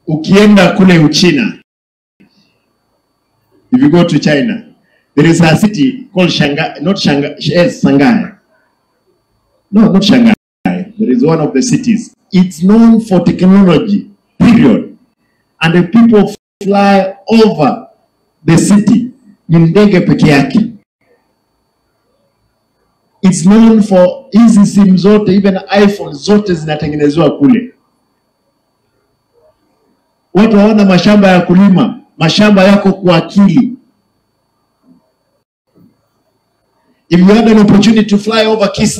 Ukienda kule Uchina, if you go to China, there is a city called Shanghai, not Shanghai, Shanghai. No, not Shanghai. There is one of the cities. It's known for technology, period. And the people fly over the city in ndege peke yake. It's known for hizi simu zote, even iPhone zote zinatengenezwa kule. Watu hawana mashamba ya kulima, mashamba yako kwa akili. If you had an opportunity to fly over Kisi,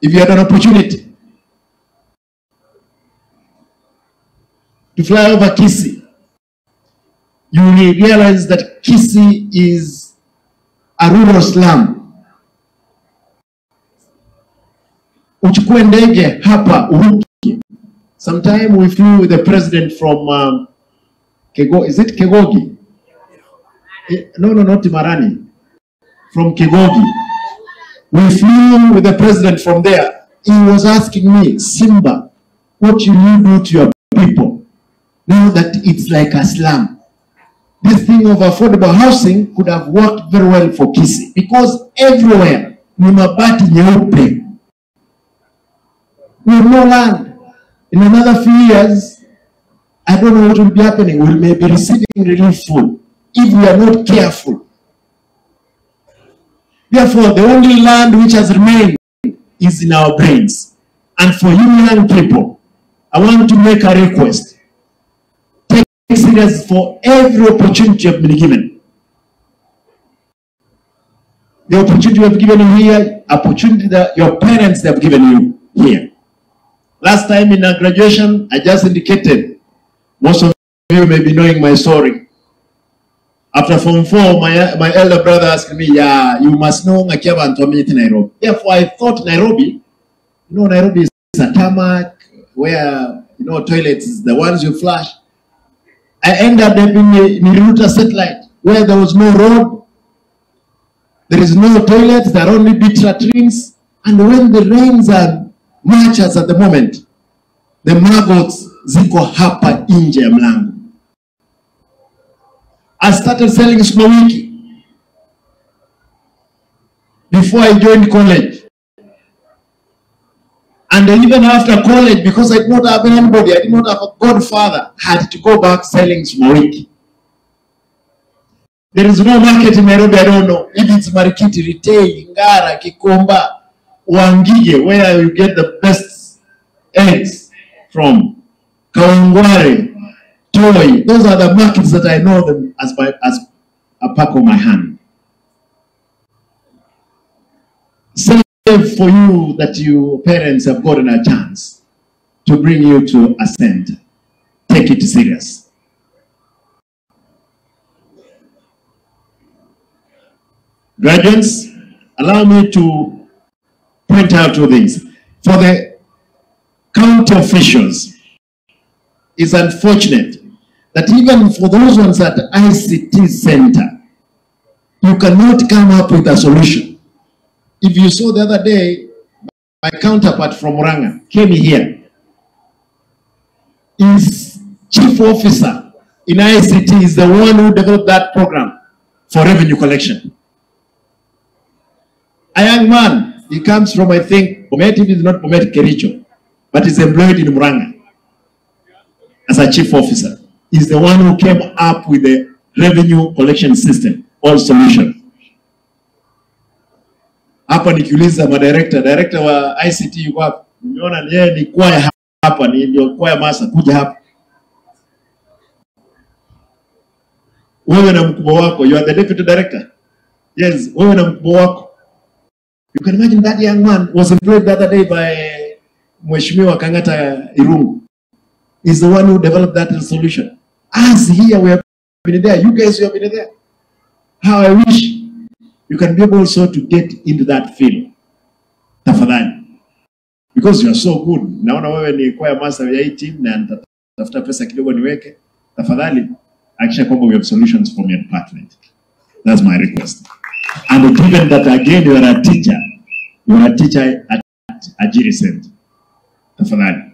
if you had an opportunity to fly over Kisi, you will realize that Kisi is a rural slum. Uchukue ndege hapa uruke. Sometime we flew with the president from is it Kegogi? No, not Marani. From Kegogi. We flew with the president from there. He was asking me, Simba, what will you do to your people now that it's like a slum? This thing of affordable housing could have worked very well for Kisi, because everywhere ni mabati nyeupe. We have no land. In another few years, I don't know what will be happening. We may be receiving relief food if we are not careful. Therefore, the only land which has remained is in our brains. And for you young people, I want to make a request. Take it serious for every opportunity you have been given. The opportunity you have given you here, opportunity that your parents have given you here. Last time in our graduation, I just indicated, most of you may be knowing my story. After Form 4, my elder brother asked me, yeah, you must know Ngakiaba and Tumia Nairobi. Therefore, I thought Nairobi, Nairobi is a tarmac where, toilets is the ones you flush. I ended up in Niruta satellite where there was no road, there is no toilets, there are only beach latrines, and when the rains are much as at the moment, the maggots ziko hapa nje ya mlango. I started selling sukuma wiki before I joined college. And even after college, because I did not have anybody, I did not have a godfather, I had to go back selling sukuma wiki. There is no market in Nairobi, I don't know. If it's Marikiti, Retail, Ngara, Kikomba, Wangige, where you get the best eggs from, Kawangware, Toy. Those are the markets that I know them as a pack of my hand. Save for you that your parents have gotten a chance to bring you to a center. Take it serious. Graduates, allow me to point out two things. For the county officials, it's unfortunate that even for those ones at ICT center, you cannot come up with a solution. If you saw the other day, my counterpart from Murang'a came here. His chief officer in ICT is the one who developed that program for revenue collection. A young man, he comes from, I think, Bomet, is not Bomet, Kericho, but is employed in Murang'a as a chief officer. He's the one who came up with the revenue collection system, all solution. Hapa nikiuliza director wa ICT yuko hapa. Nimeona yeye ni kwaya hapa, ndio kwaya masa kuja hapa. Wewe na mkubwa wako, you are the deputy director. Yes, wewe na mkubwa wako. You can imagine that young man was employed the other day by Mheshimiwa Kangata Irungu. He's the one who developed that solution. Us here, we have been there. You guys, you have been there. How I wish you can be able also to get into that field. Tafadhali. Because you are so good. Naona wewe ni kwaya master ya 18 na tafuta pesa kidogo niweke. Tafadhali, actually we have solutions from your department. That's my request. And given that again you are a teacher at Ajiry Center. Tafadhali.